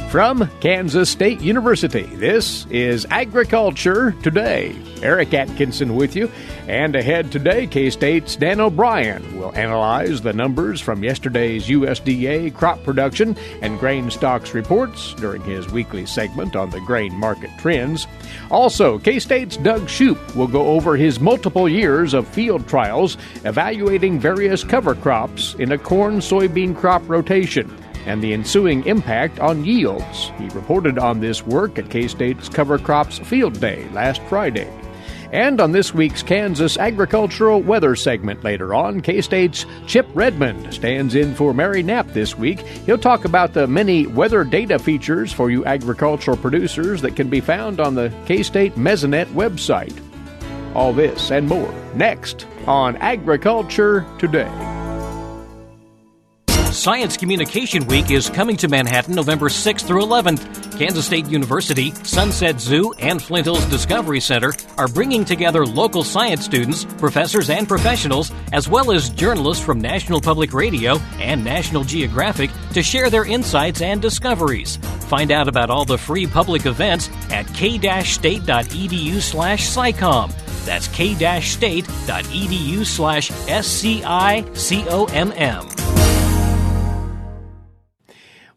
From Kansas State University, this is Agriculture Today. Eric Atkinson with you. And ahead today, K-State's Dan O'Brien will analyze the numbers from yesterday's USDA crop production and grain stocks reports during his weekly segment on the grain market trends. Also, K-State's Doug Shoup will go over his multiple years of field trials evaluating various cover crops in a corn-soybean crop rotation and the ensuing impact on yields. He reported on this work at K-State's Cover Crops Field Day last Friday. And on this week's Kansas Agricultural Weather segment later on, K-State's Chip Redmond stands in for Mary Knapp this week. He'll talk about the many weather data features for you agricultural producers that can be found on the K-State Mesonet website. All this and more next on Agriculture Today. Science Communication Week is coming to Manhattan November 6th through 11th. Kansas State University, Sunset Zoo, and Flint Hills Discovery Center are bringing together local science students, professors, and professionals, as well as journalists from National Public Radio and National Geographic to share their insights and discoveries. Find out about all the free public events at k-state.edu/SciComm. That's k-state.edu/SCICOMM.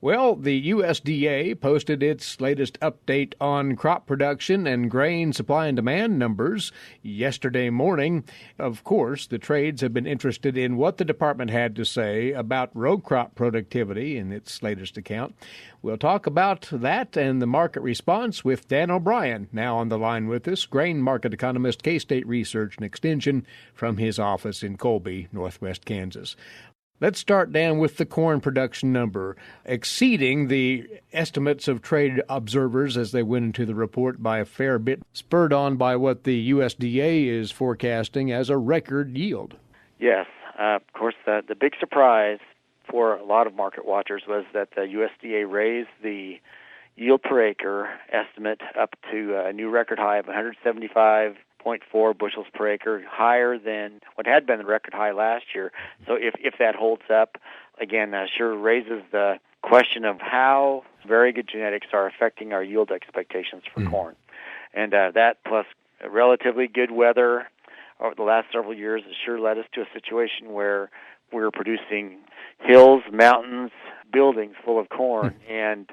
Well, the USDA posted its latest update on crop production and grain supply and demand numbers yesterday morning. Of course, the trades have been interested in what the department had to say about row crop productivity in its latest account. We'll talk about that and the market response with Dan O'Brien, now on the line with us, grain market economist, K-State Research and Extension, from his office in Colby, northwest Kansas. Let's start, Dan, with the corn production number, exceeding the estimates of trade observers as they went into the report by a fair bit, spurred on by what the USDA is forecasting as a record yield. Yes. Of course, the big surprise for a lot of market watchers was that the USDA raised the yield per acre estimate up to a new record high of 175.4 bushels per acre, higher than what had been the record high last year. So if that holds up, again, sure raises the question of how very good genetics are affecting our yield expectations for corn. And that plus relatively good weather over the last several years has sure led us to a situation where we're producing hills, mountains, buildings full of corn. And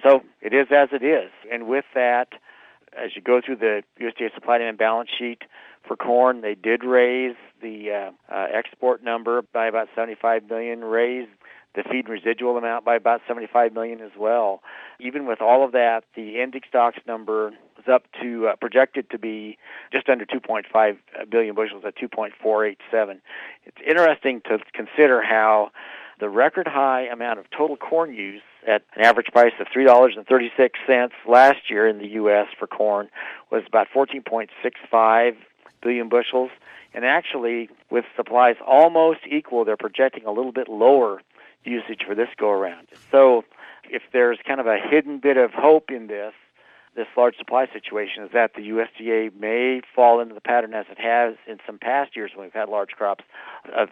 so it is as it is. And with that, as you go through the USDA supply demand balance sheet for corn, they did raise the export number by about 75 million, raised the feed and residual amount by about 75 million as well. Even with all of that, the ending stocks number is up to projected to be just under 2.5 billion bushels at 2.487. It's interesting to consider how the record high amount of total corn use at an average price of $3.36 last year in the U.S. for corn was about 14.65 billion bushels. And actually, with supplies almost equal, they're projecting a little bit lower usage for this go-around. So if there's kind of a hidden bit of hope in this large supply situation, is that the USDA may fall into the pattern as it has in some past years when we've had large crops of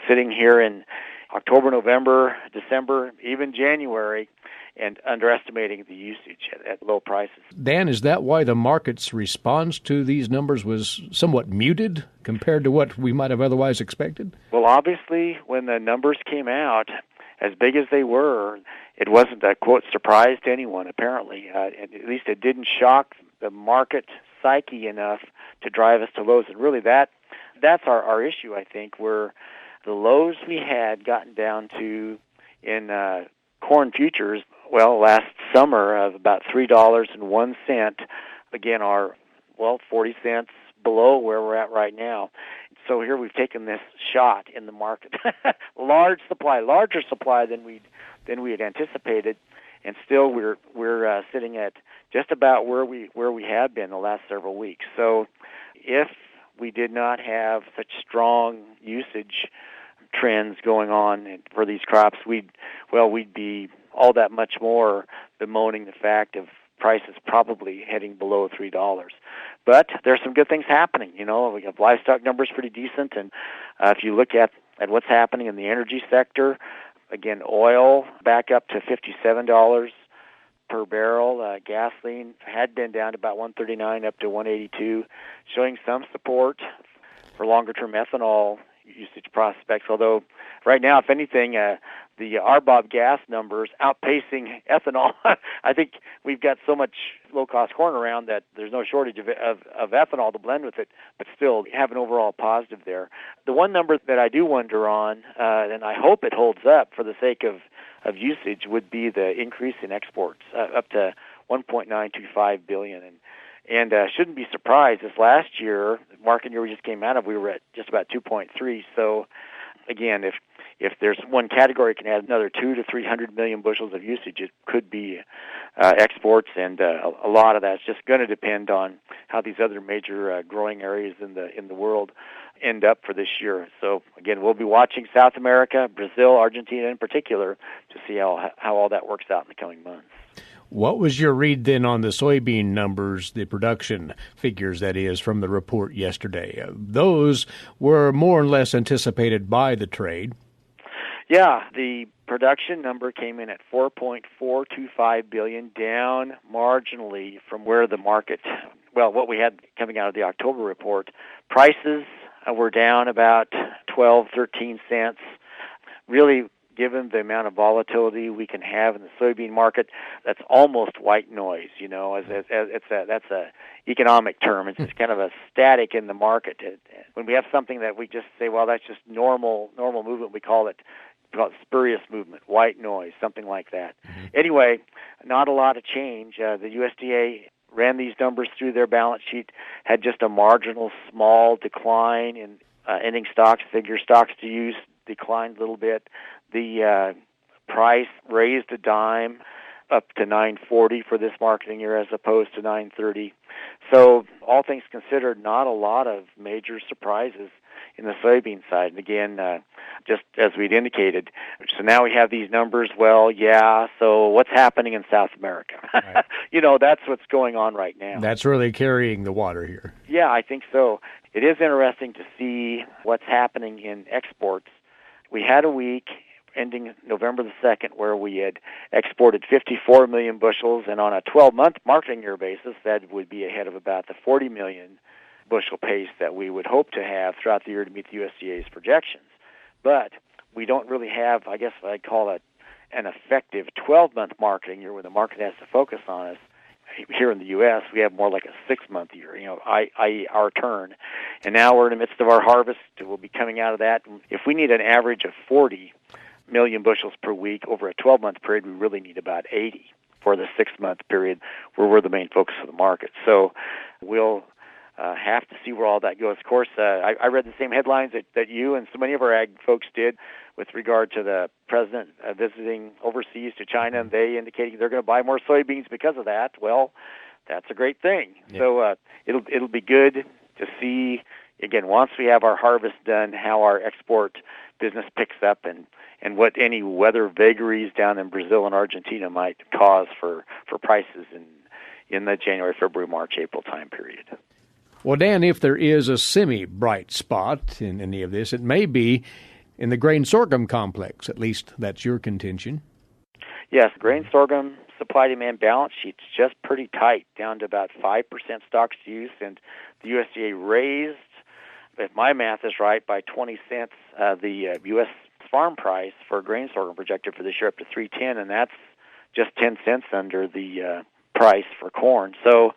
sitting here in October, November, December, even January, and underestimating the usage at low prices. Dan, is that why the market's response to these numbers was somewhat muted compared to what we might have otherwise expected? Well, obviously, when the numbers came out, as big as they were, it wasn't a, quote, surprise to anyone, apparently. At least it didn't shock the market psyche enough to drive us to lows. And really, that's our issue, I think, where the lows we had gotten down to in corn futures, well, last summer of about $3.01, again, are, 40 cents below where we're at right now. So here we've taken this shot in the market. Larger supply than we had anticipated, and still we're sitting at just about where we have been the last several weeks. So if we did not have such strong usage trends going on for these crops, we'd be all that much more bemoaning the fact of prices probably heading below $3. But there's some good things happening. We have livestock numbers pretty decent, and if you look at what's happening in the energy sector, again, oil back up to $57 per barrel. Gasoline had been down to about 139 up to 182, showing some support for longer-term ethanol usage prospects, although right now, if anything, the RBOB gas numbers outpacing ethanol. I think we've got so much low-cost corn around that there's no shortage of ethanol to blend with it, but still have an overall positive there. The one number that I do wonder on, and I hope it holds up for the sake of usage, would be the increase in exports, up to 1.925 billion. And shouldn't be surprised. This last year, market year we just came out of, we were at just about 2.3. So, again, if there's one category can add another 200 to 300 million bushels of usage, it could be exports, and a lot of that's just going to depend on how these other major growing areas in the world end up for this year. So, again, we'll be watching South America, Brazil, Argentina in particular, to see how all that works out in the coming months. What was your read then on the soybean numbers, the production figures, that is, from the report yesterday? Those were more or less anticipated by the trade. Yeah, the production number came in at 4.425 billion, down marginally from where the market, what we had coming out of the October report. Prices were down about 12, 13 cents. Really, given the amount of volatility we can have in the soybean market, that's almost white noise. That's a economic term. It's just kind of a static in the market. When we have something that we just say, well, that's just normal movement, we call it spurious movement, white noise, something like that. Mm-hmm. Anyway, not a lot of change. The USDA ran these numbers through their balance sheet, had just a marginal small decline in ending stocks. Figure stocks to use declined a little bit. The price raised a dime up to $9.40 for this marketing year as opposed to $9.30. So all things considered, not a lot of major surprises in the soybean side. And again, just as we'd indicated, so now we have these numbers. Well, yeah, so what's happening in South America? Right. That's what's going on right now. That's really carrying the water here. Yeah, I think so. It is interesting to see what's happening in exports. We had a week ending November the 2nd where we had exported 54 million bushels, and on a 12-month marketing year basis, that would be ahead of about the 40 million bushel pace that we would hope to have throughout the year to meet the USDA's projections. But we don't really have, I guess I'd call it, an effective 12-month marketing year where the market has to focus on us. Here in the U.S., we have more like a 6-month year, i.e. our turn. And now we're in the midst of our harvest. We'll be coming out of that. If we need an average of 40 million bushels per week over a 12-month period, we really need about 80 for the 6-month period where we're the main focus of the market. So we'll have to see where all that goes. Of course, I read the same headlines that you and so many of our ag folks did with regard to the president visiting overseas to China, and they indicating they're going to buy more soybeans because of that. Well, that's a great thing. Yeah. So it'll be good to see, again, once we have our harvest done, how our export business picks up and what any weather vagaries down in Brazil and Argentina might cause for prices in the January, February, March, April time period. Well, Dan, if there is a semi-bright spot in any of this, it may be in the grain sorghum complex. At least that's your contention. Yes, grain sorghum supply-demand balance sheet's just pretty tight, down to about 5% stocks to use, and the USDA raised, if my math is right, by 20 cents the U.S. farm price for grain sorghum projected for this year up to $3.10, and that's just 10 cents under the price for corn. So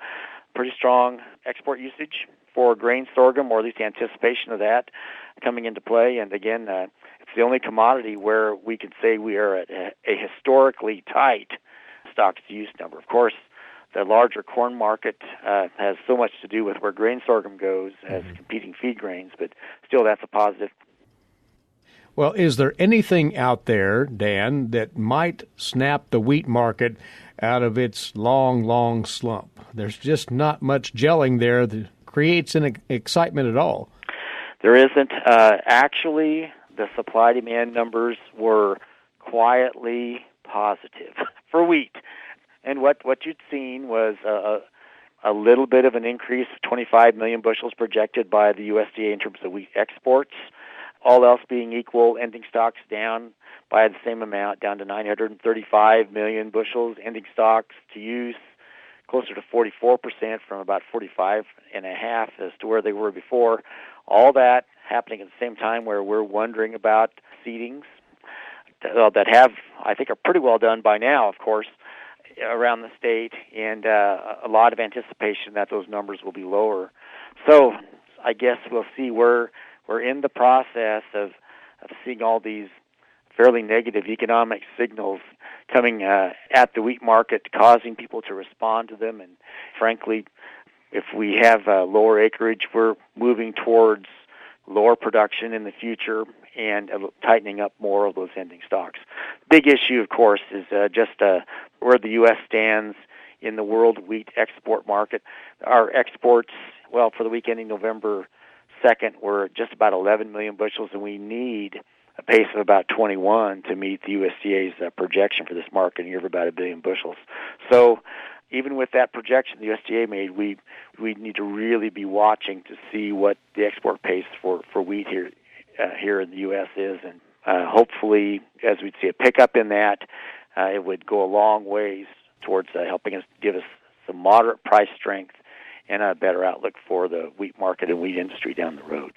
pretty strong export usage for grain sorghum, or at least the anticipation of that coming into play. And again, it's the only commodity where we can say we are at a historically tight stocks-to-use number. Of course, the larger corn market has so much to do with where grain sorghum goes as competing feed grains, but still that's a positive. Well, is there anything out there, Dan, that might snap the wheat market out of its long slump? There's just not much gelling there that creates an excitement at all. There isn't. Actually, the supply-demand numbers were quietly positive for wheat. And what you'd seen was a little bit of an increase of 25 million bushels projected by the USDA in terms of wheat exports. all else being equal, ending stocks down by the same amount, down to 935 million bushels. Ending stocks to use closer to 44% from about 45.5% as to where they were before. All that happening at the same time where we're wondering about seedings that I think are pretty well done by now, of course, around the state, and a lot of anticipation that those numbers will be lower. So I guess we'll see. We're in the process of seeing all these fairly negative economic signals coming at the wheat market, causing people to respond to them. And frankly, if we have lower acreage, we're moving towards lower production in the future and tightening up more of those ending stocks. Big issue, of course, is just where the U.S. stands in the world wheat export market. Our exports, well, for the week ending November 2nd, were just about 11 million bushels, and we need a pace of about 21 to meet the USDA's projection for this market in year of about 1 billion bushels. So even with that projection the USDA made, we need to really be watching to see what the export pace for wheat here in the U.S. is, and hopefully, as we'd see a pickup in that, it would go a long ways towards helping us give us some moderate price strength and a better outlook for the wheat market and wheat industry down the road.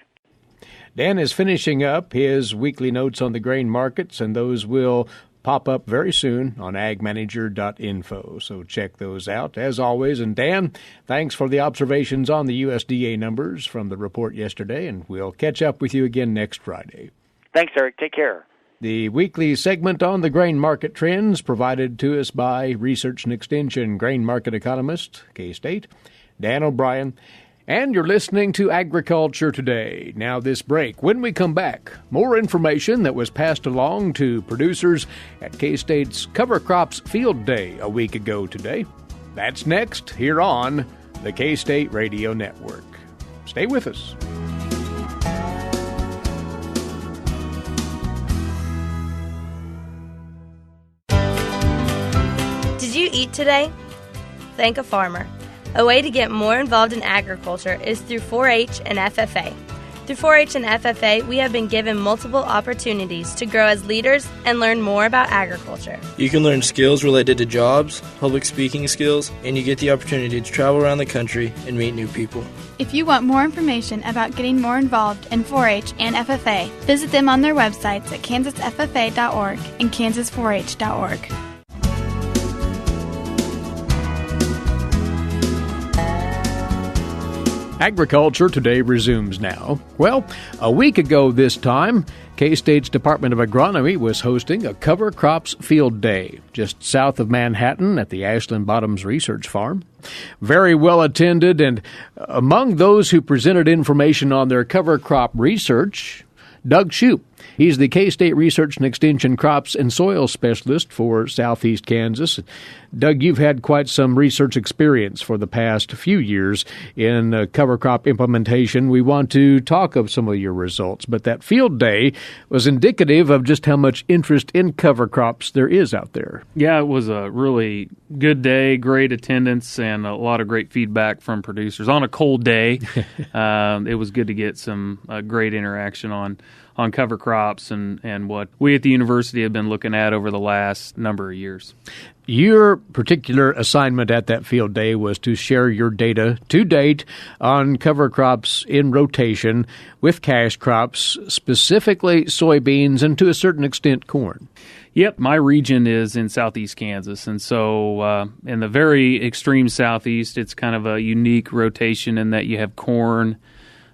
Dan is finishing up his weekly notes on the grain markets, and those will pop up very soon on agmanager.info. So check those out, as always. And Dan, thanks for the observations on the USDA numbers from the report yesterday, and we'll catch up with you again next Friday. Thanks, Eric. Take care. The weekly segment on the grain market trends provided to us by Research and Extension grain market economist, K-State, Dan O'Brien. And you're listening to Agriculture Today. Now this break. When we come back, more information that was passed along to producers at K-State's Cover Crops Field Day a week ago today. That's next here on the K-State Radio Network. Stay with us. Did you eat today? Thank a farmer. A way to get more involved in agriculture is through 4-H and FFA. Through 4-H and FFA, we have been given multiple opportunities to grow as leaders and learn more about agriculture. You can learn skills related to jobs, public speaking skills, and you get the opportunity to travel around the country and meet new people. If you want more information about getting more involved in 4-H and FFA, visit them on their websites at kansasffa.org and kansas4h.org. Agriculture Today resumes now. Well, a week ago this time, K-State's Department of Agronomy was hosting a Cover Crops Field Day just south of Manhattan at the Ashland Bottoms Research Farm. Very well attended, and among those who presented information on their cover crop research, Doug Shoup. He's the K-State Research and Extension Crops and Soil Specialist for Southeast Kansas. Doug, you've had quite some research experience for the past few years in cover crop implementation. We want to talk of some of your results, but that field day was indicative of just how much interest in cover crops there is out there. Yeah, it was a really good day, great attendance, and a lot of great feedback from producers. On a cold day, it was good to get some great interaction on cover crops and what we at the university have been looking at over the last number of years. Your particular assignment at that field day was to share your data to date on cover crops in rotation with cash crops, specifically soybeans and to a certain extent corn. Yep, my region is in southeast Kansas, and so in the very extreme southeast, it's kind of a unique rotation in that you have corn,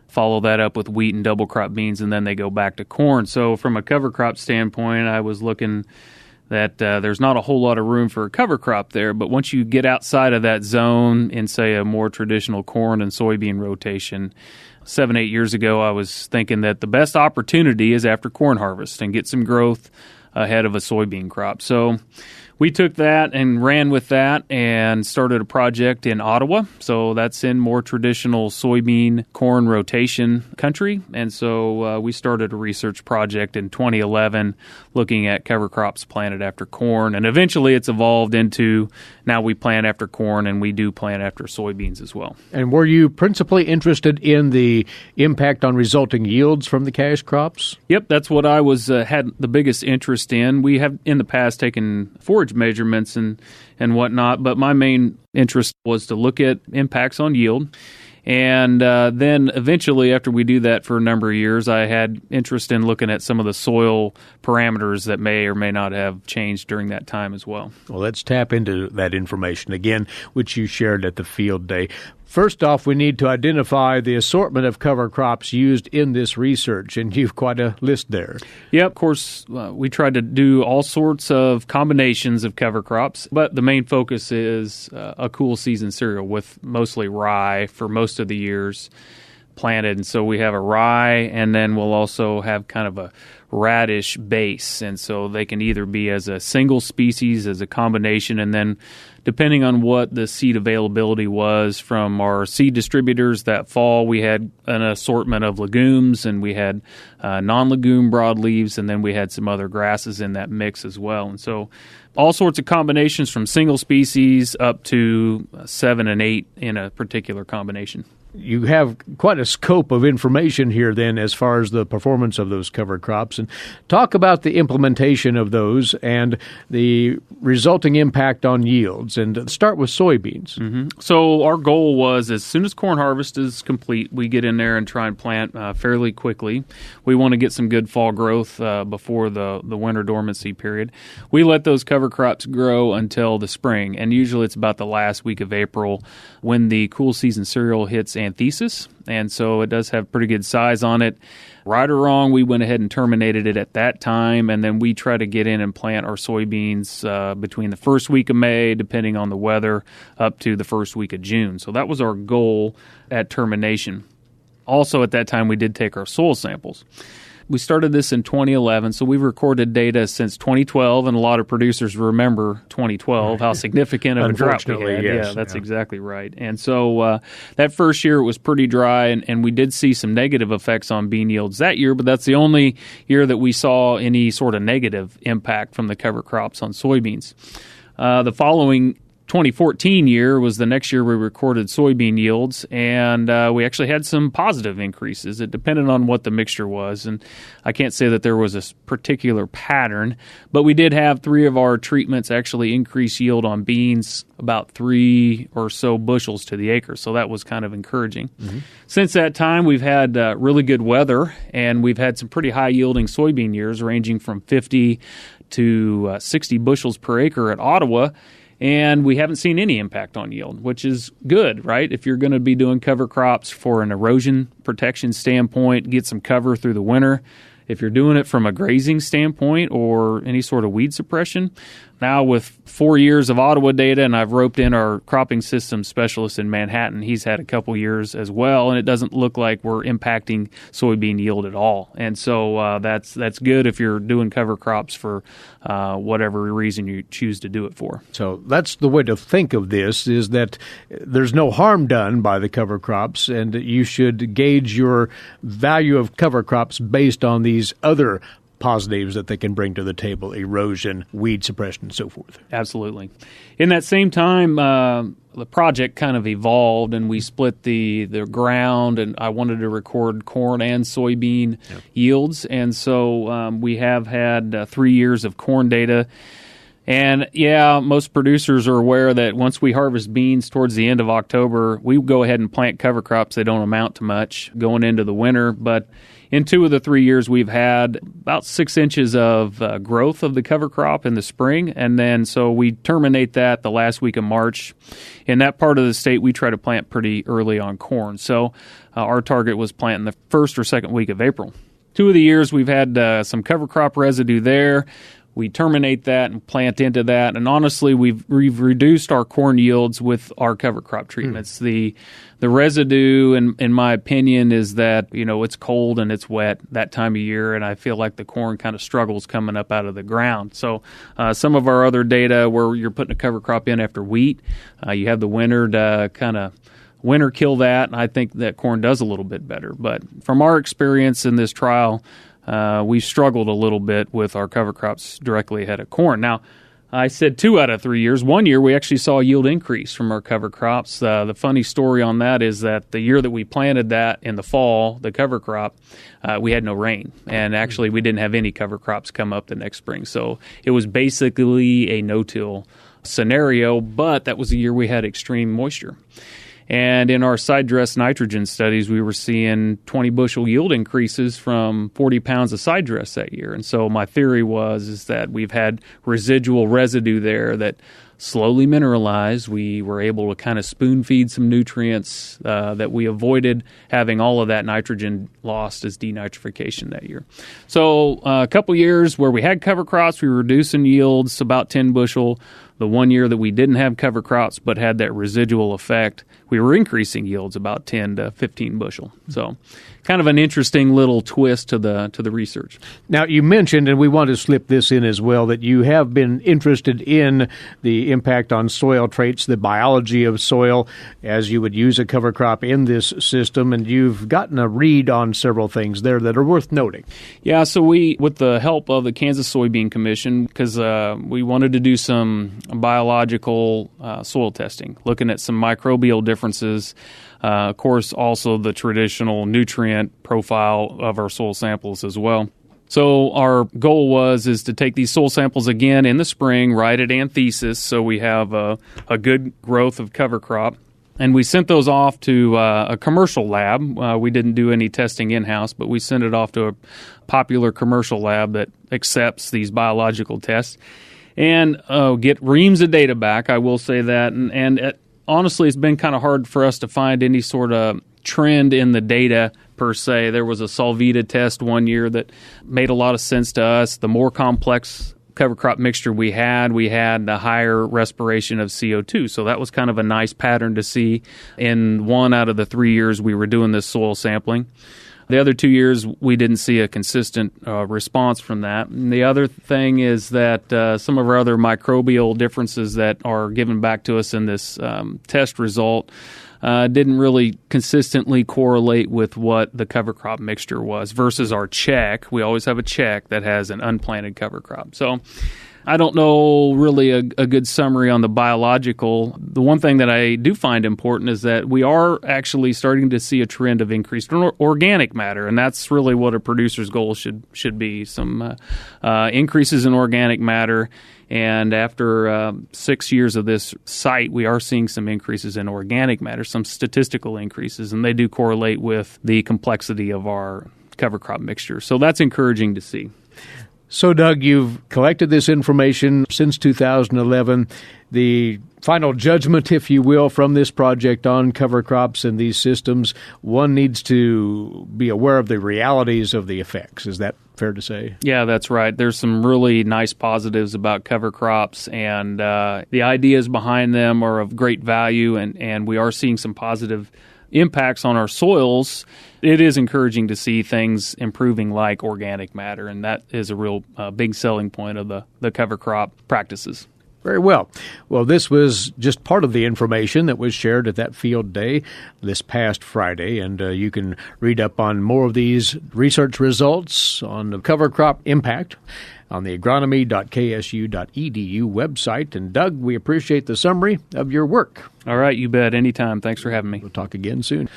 follow that up with wheat and double crop beans, and then they go back to corn. So from a cover crop standpoint, I was looking that there's not a whole lot of room for a cover crop there, but once you get outside of that zone in, say, a more traditional corn and soybean rotation, 7-8 years ago, I was thinking that the best opportunity is after corn harvest and get some growth ahead of a soybean crop. So we took that and ran with that and started a project in Ottawa. So that's in more traditional soybean corn rotation country. And so we started a research project in 2011 looking at cover crops planted after corn. And eventually it's evolved into now we plant after corn and we do plant after soybeans as well. And were you principally interested in the impact on resulting yields from the cash crops? Yep, that's what I had the biggest interest in. We have in the past taken forage measurements and whatnot, but my main interest was to look at impacts on yield. And then eventually, after we do that for a number of years, I had interest in looking at some of the soil parameters that may or may not have changed during that time as well. Well, let's tap into that information again, which you shared at the field day. First off, we need to identify the assortment of cover crops used in this research, and you've quite a list there. Yeah, of course, we tried to do all sorts of combinations of cover crops, but the main focus is a cool season cereal with mostly rye for most of the years planted. And so we have a rye, and then we'll also have kind of a radish base. And so they can either be as a single species, as a combination, and then depending on what the seed availability was from our seed distributors that fall, we had an assortment of legumes, and we had non-legume broadleaves, and then we had some other grasses in that mix as well. And so all sorts of combinations from single species up to 7 and 8 in a particular combination. You have quite a scope of information here then as far as the performance of those cover crops. And talk about the implementation of those and the resulting impact on yields. And start with soybeans. Mm-hmm. So our goal was as soon as corn harvest is complete, we get in there and try and plant fairly quickly. We want to get some good fall growth before the winter dormancy period. We let those cover crops grow until the spring, and usually it's about the last week of April when the cool season cereal hits anthesis, and so it does have pretty good size on it. Right or wrong, we went ahead and terminated it at that time, and then we try to get in and plant our soybeans between the first week of May, depending on the weather, up to the first week of June. So that was our goal at termination. Also at that time, we did take our soil samples. We started this in 2011, so we've recorded data since 2012, and a lot of producers remember 2012, how significant of a drought we had. Yes, yeah, that's exactly right. And so that first year it was pretty dry, and we did see some negative effects on bean yields that year, but that's the only year that we saw any sort of negative impact from the cover crops on soybeans. The following 2014 year was the next year we recorded soybean yields, and we actually had some positive increases. It depended on what the mixture was, and I can't say that there was a particular pattern, but we did have 3 of our treatments actually increase yield on beans about 3 or so bushels to the acre, so that was kind of encouraging. Mm-hmm. Since that time, we've had really good weather, and we've had some pretty high-yielding soybean years ranging from 50 to 60 bushels per acre at Ottawa, and we haven't seen any impact on yield, which is good, right? If you're going to be doing cover crops for an erosion protection standpoint, get some cover through the winter. If you're doing it from a grazing standpoint or any sort of weed suppression, now with 4 years of Ottawa data, and I've roped in our cropping systems specialist in Manhattan, he's had a couple years as well, and it doesn't look like we're impacting soybean yield at all. And so that's good if you're doing cover crops for whatever reason you choose to do it for. So that's the way to think of this, is that there's no harm done by the cover crops, and you should gauge your value of cover crops based on these other positives that they can bring to the table: erosion, weed suppression, and so forth. Absolutely. In that same time, the project kind of evolved, and we split the ground, and I wanted to record corn and soybean yields, and so we have had 3 years of corn data. And yeah, most producers are aware that once we harvest beans towards the end of October, we go ahead and plant cover crops. They don't amount to much going into the winter, but in 2 of the 3 years, we've had about 6 inches of growth of the cover crop in the spring, and then so we terminate that the last week of March. In that part of the state, we try to plant pretty early on corn, so our target was planting the first or second week of April. 2 of the years, we've had some cover crop residue there. we terminate that and plant into that. And honestly, we've reduced our corn yields with our cover crop treatments. The residue, in my opinion, is that, it's cold and it's wet that time of year, and I feel like the corn kind of struggles coming up out of the ground. So some of our other data where you're putting a cover crop in after wheat, you have the winter to kind of winter kill that, and I think that corn does a little bit better. But from our experience in this trial, we struggled a little bit with our cover crops directly ahead of corn. Now, I said 2 out of 3 years. 1 year, we actually saw a yield increase from our cover crops. The funny story on that is that the year that we planted that in the fall, the cover crop, we had no rain. And actually, we didn't have any cover crops come up the next spring. So it was basically a no-till scenario, but that was the year we had extreme moisture. And in our side dress nitrogen studies, we were seeing 20 bushel yield increases from 40 pounds of side dress that year. And so my theory is that we've had residual residue there that slowly mineralized. We were able to kind of spoon feed some nutrients that we avoided having all of that nitrogen lost as denitrification that year. So a couple years where we had cover crops, we were reducing yields about 10 bushel. The 1 year that we didn't have cover crops but had that residual effect, we were increasing yields about 10 to 15 bushel. So kind of an interesting little twist to the research. Now, you mentioned, and we want to slip this in as well, that you have been interested in the impact on soil traits, the biology of soil, as you would use a cover crop in this system, and you've gotten a read on several things there that are worth noting. Yeah, so we, with the help of the Kansas Soybean Commission, because we wanted to do some biological soil testing, looking at some microbial differences. Of course, also the traditional nutrient profile of our soil samples as well. So our goal is to take these soil samples again in the spring, right at anthesis, so we have a good growth of cover crop. And we sent those off to a commercial lab. We didn't do any testing in-house, but we sent it off to a popular commercial lab that accepts these biological tests. And get reams of data back, I will say that. And honestly, it's been kind of hard for us to find any sort of trend in the data per se. There was a Solvita test 1 year that made a lot of sense to us. The more complex cover crop mixture we had the higher respiration of CO2. So that was kind of a nice pattern to see in 1 out of the 3 years we were doing this soil sampling. The other 2 years, we didn't see a consistent response from that. And the other thing is that some of our other microbial differences that are given back to us in this test result didn't really consistently correlate with what the cover crop mixture was versus our check. We always have a check that has an unplanted cover crop. So I don't know really a good summary on the biological. The one thing that I do find important is that we are actually starting to see a trend of increased organic matter, and that's really what a producer's goal should be, some increases in organic matter. And after 6 years of this site, we are seeing some increases in organic matter, some statistical increases, and they do correlate with the complexity of our cover crop mixture. So that's encouraging to see. So, Doug, you've collected this information since 2011. The final judgment, if you will, from this project on cover crops and these systems, one needs to be aware of the realities of the effects. Is that fair to say? Yeah, that's right. There's some really nice positives about cover crops, and the ideas behind them are of great value, and we are seeing some positive impacts on our soils. It is encouraging to see things improving like organic matter, and that is a real big selling point of the cover crop practices. Very well. Well, this was just part of the information that was shared at that field day this past Friday, and you can read up on more of these research results on the cover crop impact on the agronomy.ksu.edu website. And Doug, we appreciate the summary of your work. All right, you bet. Anytime. Thanks for having me. We'll talk again soon.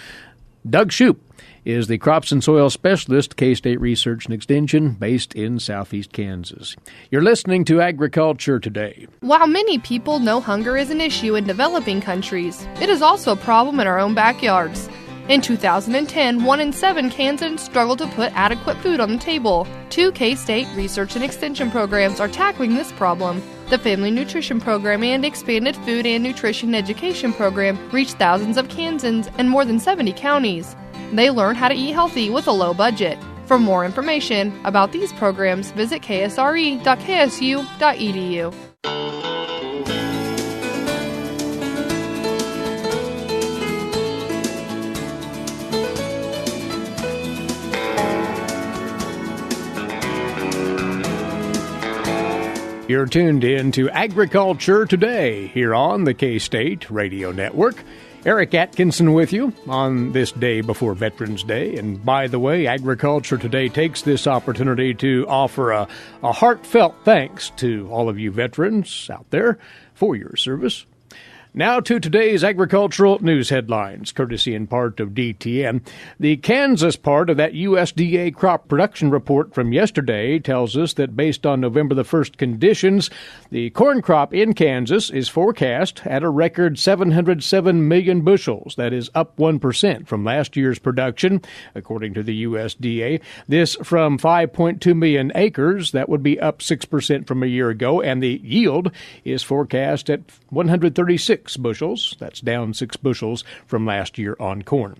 Doug Shoup is the Crops and Soil Specialist, K-State Research and Extension, based in southeast Kansas. You're listening to Agriculture Today. While many people know hunger is an issue in developing countries, it is also a problem in our own backyards. In 2010, 1 in 7 Kansans struggle to put adequate food on the table. 2 K-State Research and Extension programs are tackling this problem. The Family Nutrition Program and Expanded Food and Nutrition Education Program reach thousands of Kansans in more than 70 counties. They learn how to eat healthy with a low budget. For more information about these programs, visit ksre.ksu.edu. You're tuned in to Agriculture Today here on the K-State Radio Network. Eric Atkinson with you on this day before Veterans Day. And by the way, Agriculture Today takes this opportunity to offer a heartfelt thanks to all of you veterans out there for your service. Now to today's agricultural news headlines, courtesy in part of DTN. The Kansas part of that USDA crop production report from yesterday tells us that based on November the 1st conditions, the corn crop in Kansas is forecast at a record 707 million bushels. That is up 1% from last year's production, according to the USDA. This from 5.2 million acres. That would be up 6% from a year ago, and the yield is forecast at 136 bushels. That's down 6 bushels from last year on corn.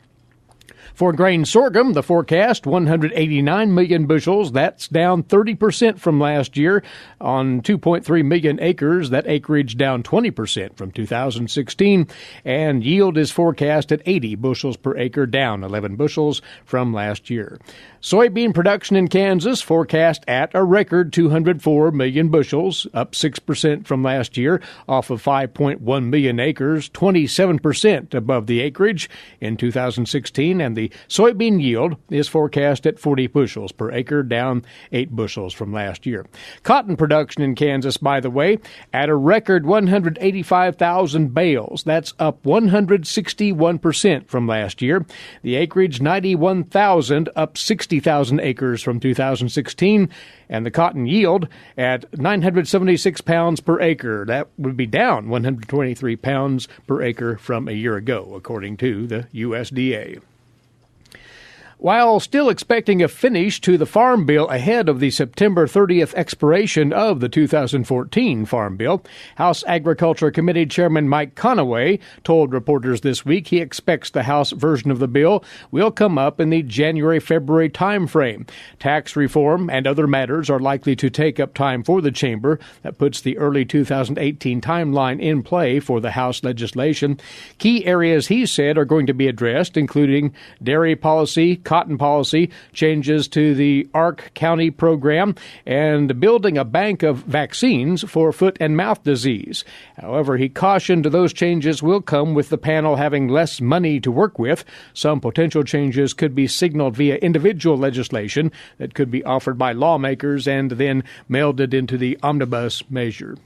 For grain sorghum, the forecast, 189 million bushels. That's down 30% from last year on 2.3 million acres. That acreage down 20% from 2016. And yield is forecast at 80 bushels per acre, down 11 bushels from last year. Soybean production in Kansas forecast at a record 204 million bushels, up 6% from last year, off of 5.1 million acres, 27% above the acreage in 2016, and the soybean yield is forecast at 40 bushels per acre, down 8 bushels from last year. Cotton production in Kansas, by the way, at a record 185,000 bales. That's up 161% from last year. The acreage, 91,000, up 60,000 acres from 2016, and the cotton yield at 976 pounds per acre. That would be down 123 pounds per acre from a year ago, according to the USDA. While still expecting a finish to the Farm Bill ahead of the September 30th expiration of the 2014 Farm Bill, House Agriculture Committee Chairman Mike Conaway told reporters this week he expects the House version of the bill will come up in the January-February timeframe. Tax reform and other matters are likely to take up time for the chamber. That puts the early 2018 timeline in play for the House legislation. Key areas, he said, are going to be addressed, including dairy policy, cotton policy, changes to the Ark County program, and building a bank of vaccines for foot and mouth disease. However, he cautioned those changes will come with the panel having less money to work with. Some potential changes could be signaled via individual legislation that could be offered by lawmakers and then melded into the omnibus measure.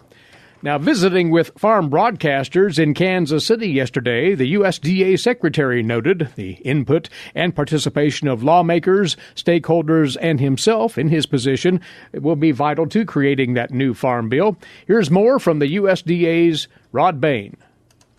Now, visiting with farm broadcasters in Kansas City yesterday, the USDA Secretary noted the input and participation of lawmakers, stakeholders, and himself in his position will be vital to creating that new farm bill. Here's more from the USDA's Rod Bain.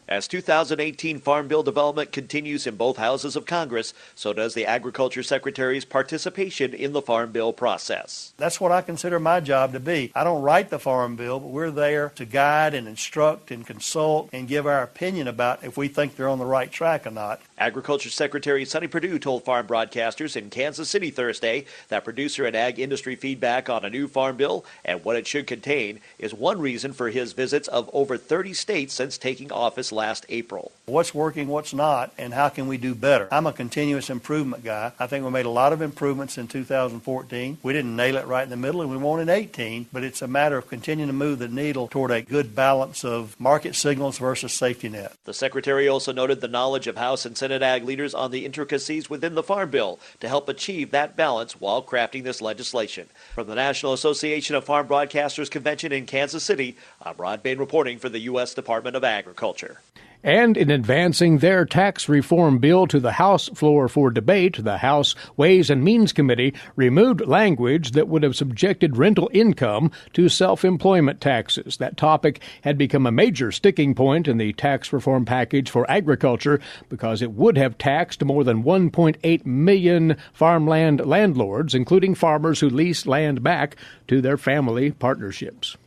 As 2018 Farm Bill development continues in both houses of Congress, so does the Agriculture Secretary's participation in the Farm Bill process. That's what I consider my job to be. I don't write the Farm Bill, but we're there to guide and instruct and consult and give our opinion about if we think they're on the right track or not. Agriculture Secretary Sonny Perdue told farm broadcasters in Kansas City Thursday that producer and ag industry feedback on a new Farm Bill and what it should contain is one reason for his visits of over 30 states since taking office last April. What's working, what's not, and how can we do better? I'm a continuous improvement guy. I think we made a lot of improvements in 2014. We didn't nail it right in the middle, and we won't in 18, but it's a matter of continuing to move the needle toward a good balance of market signals versus safety net. The Secretary also noted the knowledge of House and Senate ag leaders on the intricacies within the Farm Bill to help achieve that balance while crafting this legislation. From the National Association of Farm Broadcasters Convention in Kansas City, I'm Rod Bain reporting for the U.S. Department of Agriculture. And in advancing their tax reform bill to the House floor for debate, the House Ways and Means Committee removed language that would have subjected rental income to self-employment taxes. That topic had become a major sticking point in the tax reform package for agriculture because it would have taxed more than 1.8 million farmland landlords, including farmers who lease land back to their family partnerships.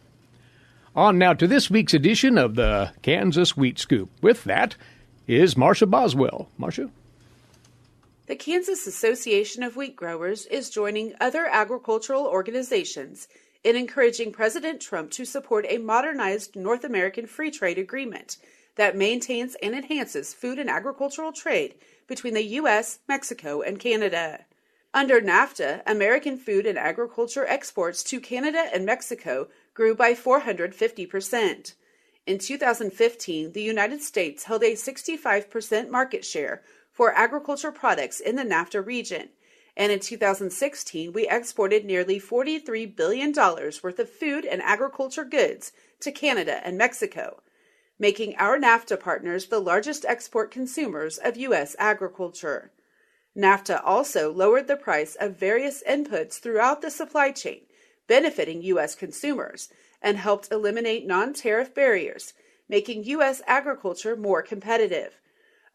On now to this week's edition of the Kansas Wheat Scoop. With that is Marcia Boswell. Marcia? The Kansas Association of Wheat Growers is joining other agricultural organizations in encouraging President Trump to support a modernized North American free trade agreement that maintains and enhances food and agricultural trade between the U.S., Mexico, and Canada. Under NAFTA, American food and agriculture exports to Canada and Mexico grew by 450%. In 2015, the United States held a 65% market share for agriculture products in the NAFTA region, and in 2016, we exported nearly $43 billion worth of food and agriculture goods to Canada and Mexico, making our NAFTA partners the largest export consumers of U.S. agriculture. NAFTA also lowered the price of various inputs throughout the supply chain, benefiting U.S. consumers, and helped eliminate non-tariff barriers, making U.S. agriculture more competitive.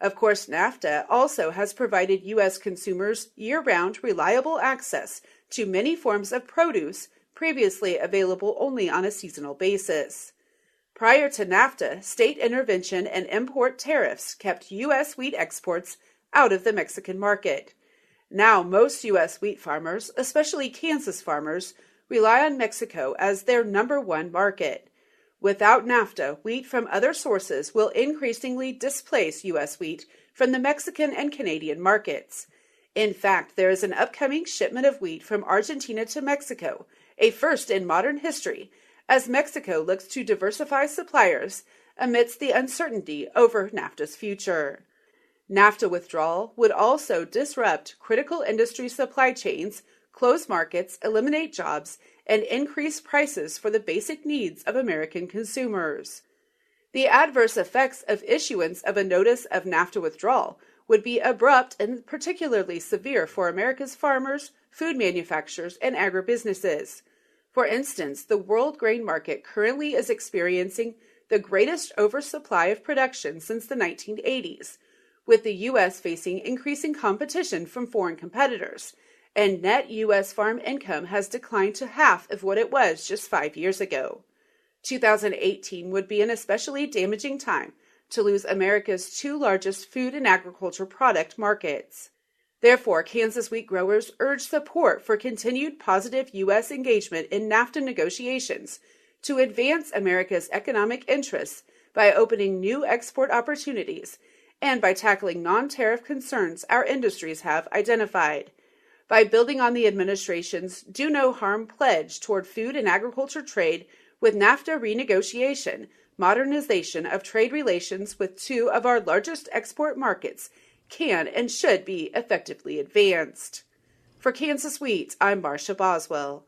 Of course, NAFTA also has provided U.S. consumers year-round reliable access to many forms of produce previously available only on a seasonal basis. Prior to NAFTA, state intervention and import tariffs kept U.S. wheat exports out of the Mexican market. Now, most U.S. wheat farmers, especially Kansas farmers, rely on Mexico as their number one market. Without NAFTA, wheat from other sources will increasingly displace U.S. wheat from the Mexican and Canadian markets. In fact, there is an upcoming shipment of wheat from Argentina to Mexico, a first in modern history, as Mexico looks to diversify suppliers amidst the uncertainty over NAFTA's future. NAFTA withdrawal would also disrupt critical industry supply chains, close markets, eliminate jobs, and increase prices for the basic needs of American consumers. The adverse effects of issuance of a notice of NAFTA withdrawal would be abrupt and particularly severe for America's farmers, food manufacturers, and agribusinesses. For instance, the world grain market currently is experiencing the greatest oversupply of production since the 1980s, with the U.S. facing increasing competition from foreign competitors, and net U.S. farm income has declined to half of what it was just 5 years ago. 2018 would be an especially damaging time to lose America's two largest food and agriculture product markets. Therefore, Kansas wheat growers urge support for continued positive U.S. engagement in NAFTA negotiations to advance America's economic interests by opening new export opportunities and by tackling non-tariff concerns our industries have identified. By building on the administration's Do No Harm pledge toward food and agriculture trade with NAFTA renegotiation, modernization of trade relations with two of our largest export markets can and should be effectively advanced. For Kansas Wheat, I'm Marcia Boswell.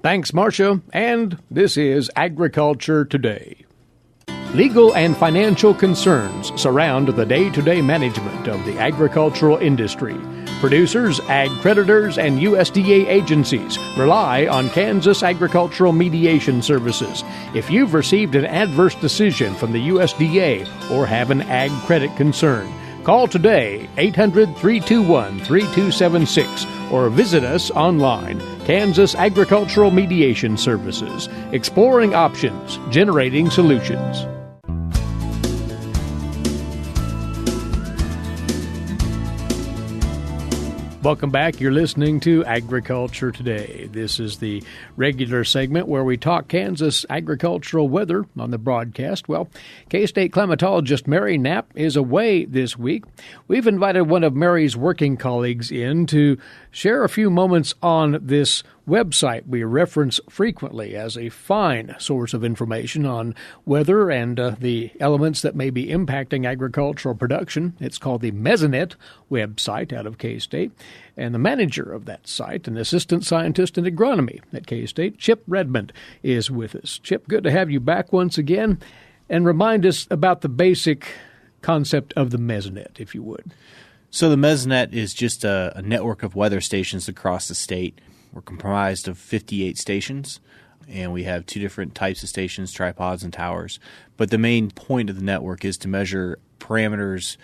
Thanks, Marcia. And this is Agriculture Today. Legal and financial concerns surround the day-to-day management of the agricultural industry. Producers, ag creditors, and USDA agencies rely on Kansas Agricultural Mediation Services. If you've received an adverse decision from the USDA or have an ag credit concern, call today, 800-321-3276, or visit us online, Kansas Agricultural Mediation Services, exploring options, generating solutions. Welcome back. You're listening to Agriculture Today. This is the regular segment where we talk Kansas agricultural weather on the broadcast. Well, K-State climatologist Mary Knapp is away this week. We've invited one of Mary's working colleagues in to share a few moments on this website we reference frequently as a fine source of information on weather and the elements that may be impacting agricultural production. It's called the Mesonet website out of K-State. And the manager of that site, an assistant scientist in agronomy at K-State, Chip Redmond, is with us. Chip, good to have you back once again. And remind us about the basic concept of the Mesonet, if you would. So the Mesonet is just a network of weather stations across the state. We're comprised of 58 stations, and we have two different types of stations, tripods and towers. But the main point of the network is to measure parameters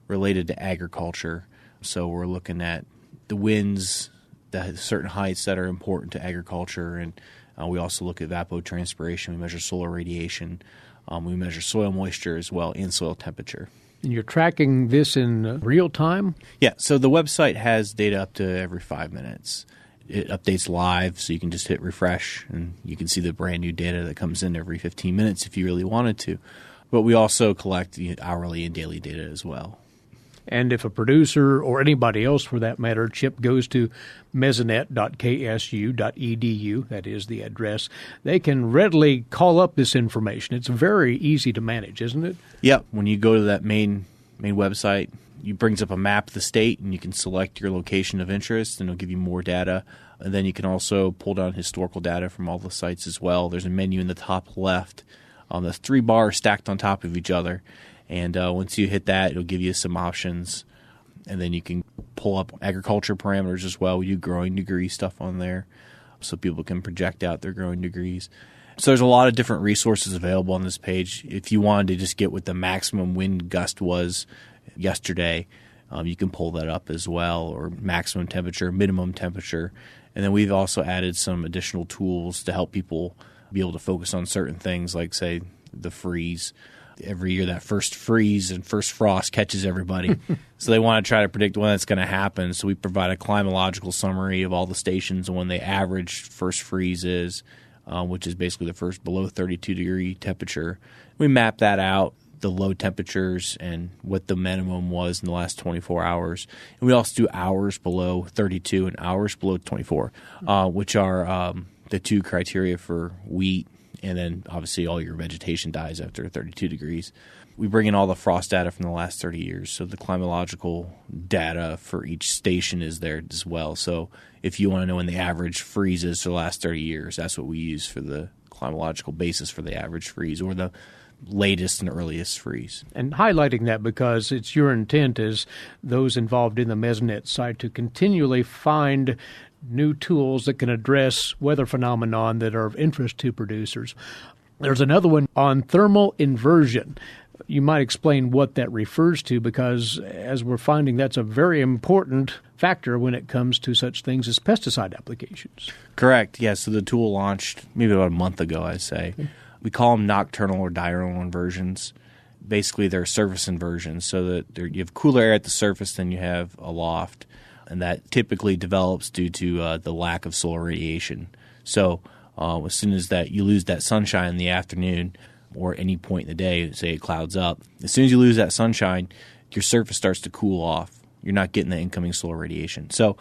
related to agriculture. So we're looking at the winds, the certain heights that are important to agriculture, and we also look at evapotranspiration. We measure solar radiation. We measure soil moisture as well and soil temperature. And you're tracking this in real time? Yeah, so the website has data up to every 5 minutes. It updates live, so you can just hit refresh, and you can see the brand new data that comes in every 15 minutes if you really wanted to. But we also collect the hourly and daily data as well. And if a producer or anybody else for that matter, Chip, goes to mesonet.ksu.edu, that is the address, they can readily call up this information. It's very easy to manage, isn't it? Yeah, when you go to that main website, it brings up a map of the state, and you can select your location of interest, and it'll give you more data. And then you can also pull down historical data from all the sites as well. There's a menu in the top left. There's 3 bars stacked on top of each other. And once you hit that, it'll give you some options. And then you can pull up agriculture parameters as well. We do growing degree stuff on there so people can project out their growing degrees. So there's a lot of different resources available on this page. If you wanted to just get what the maximum wind gust was yesterday, you can pull that up as well, or maximum temperature, minimum temperature. And then we've also added some additional tools to help people be able to focus on certain things, like, say, the freeze. Every year that first freeze and first frost catches everybody. So they want to try to predict when that's going to happen. So we provide a climatological summary of all the stations and when the average first freeze is, which is basically the first below 32-degree temperature. We map that out, the low temperatures and what the minimum was in the last 24 hours. And we also do hours below 32 and hours below 24, which are the 2 criteria for wheat. And then, obviously, all your vegetation dies after 32 degrees. We bring in all the frost data from the last 30 years. So the climatological data for each station is there as well. So if you want to know when the average freeze is for the last 30 years, that's what we use for the climatological basis for the average freeze, or the latest and earliest freeze. And highlighting that because it's your intent as those involved in the Mesonet site to continually find new tools that can address weather phenomenon that are of interest to producers. There's another one on thermal inversion. You might explain what that refers to, because as we're finding, that's a very important factor when it comes to such things as pesticide applications. Correct. Yeah, so the tool launched maybe about a month ago, I'd say. We call them nocturnal or diurnal inversions. Basically, they're surface inversions, so that you have cooler air at the surface than you have aloft. And that typically develops due to the lack of solar radiation. So as soon as that you lose that sunshine in the afternoon or any point in the day, say it clouds up, as soon as you lose that sunshine, your surface starts to cool off. You're not getting the incoming solar radiation. So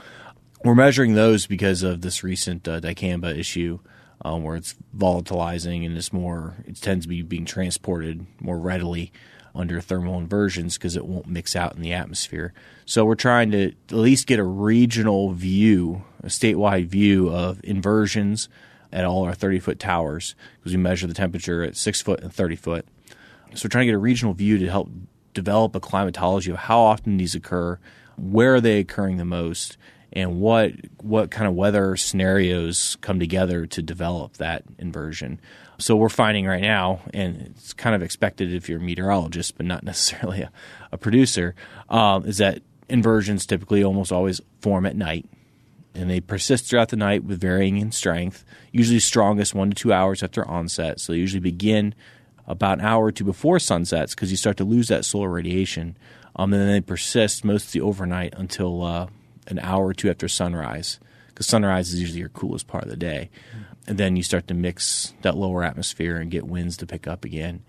we're measuring those because of this recent dicamba issue where it's volatilizing and it tends to be being transported more readily under thermal inversions because it won't mix out in the atmosphere. So we're trying to at least get a regional view, a statewide view of inversions at all our 30-foot towers, because we measure the temperature at 6 foot and 30 foot. So we're trying to get a regional view to help develop a climatology of how often these occur, where are they occurring the most, and what kind of weather scenarios come together to develop that inversion. So we're finding right now, and it's kind of expected if you're a meteorologist but not necessarily a producer, is that inversions typically almost always form at night, and they persist throughout the night with varying in strength, usually strongest 1 to 2 hours after onset. So they usually begin about an hour or two before sunsets because you start to lose that solar radiation, and then they persist mostly overnight until an hour or two after sunrise, because sunrise is usually your coolest part of the day. And then you start to mix that lower atmosphere and get winds to pick up again.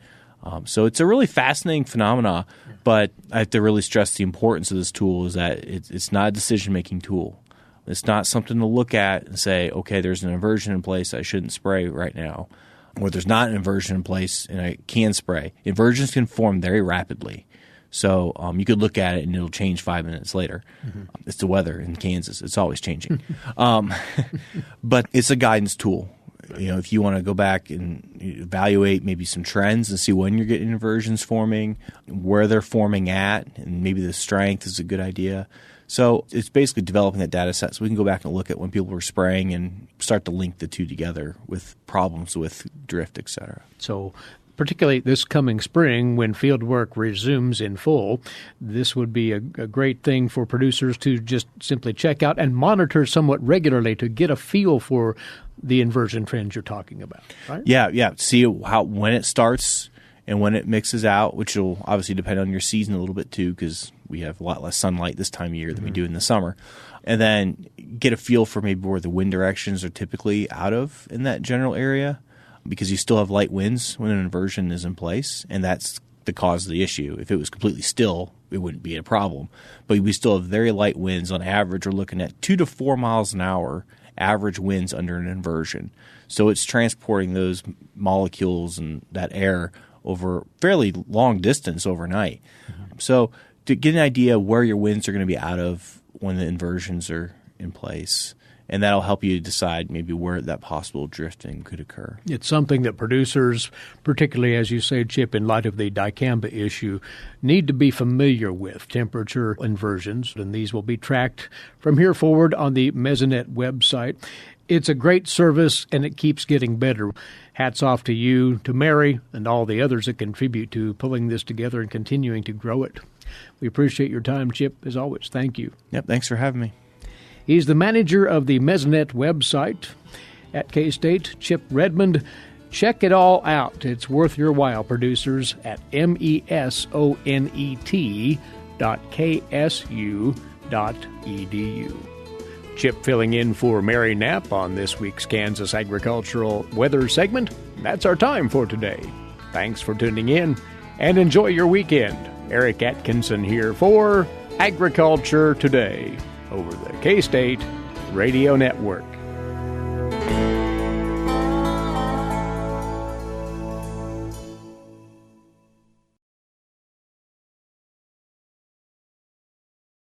So it's a really fascinating phenomena, but I have to really stress the importance of this tool is that it's not a decision-making tool. It's not something to look at and say, okay, there's an inversion in place, I shouldn't spray right now. Or there's not an inversion in place and I can spray. Inversions can form very rapidly. So you could look at it and it'll change 5 minutes later. Mm-hmm. It's the weather in Kansas. It's always changing. But it's a guidance tool. You know, if you want to go back and evaluate maybe some trends and see when you're getting inversions forming, where they're forming at, and maybe the strength is a good idea. So it's basically developing that data set so we can go back and look at when people were spraying and start to link the two together with problems with drift, et cetera. So particularly this coming spring when field work resumes in full, this would be a great thing for producers to just simply check out and monitor somewhat regularly to get a feel for the inversion trends you're talking about, right? Yeah. See when it starts And when it mixes out, which will obviously depend on your season a little bit too, because we have a lot less sunlight this time of year than we do in the summer, and then get a feel for maybe where the wind directions are typically out of in that general area, because you still have light winds when an inversion is in place, and that's the cause of the issue. If it was completely still, it wouldn't be a problem. But we still have very light winds. On average, we're looking at 2 to 4 miles an hour average winds under an inversion. So it's transporting those molecules and that air over fairly long distance overnight. So to get an idea where your winds are going to be out of when the inversions are in place, and that'll help you decide maybe where that possible drifting could occur. It's something that producers, particularly, as you say, Chip, in light of the dicamba issue, need to be familiar with, temperature inversions, and these will be tracked from here forward on the Mesonet website. It's a great service, and it keeps getting better. Hats off to you, to Mary, and all the others that contribute to pulling this together and continuing to grow it. We appreciate your time, Chip, as always. Thank you. Yep, thanks for having me. He's the manager of the Mesonet website at K-State, Chip Redmond. Check it all out. It's worth your while, producers, at mesonet.ksu.edu. Chip filling in for Mary Knapp on this week's Kansas Agricultural Weather segment. That's our time for today. Thanks for tuning in, and enjoy your weekend. Eric Atkinson here for Agriculture Today over the K-State Radio Network.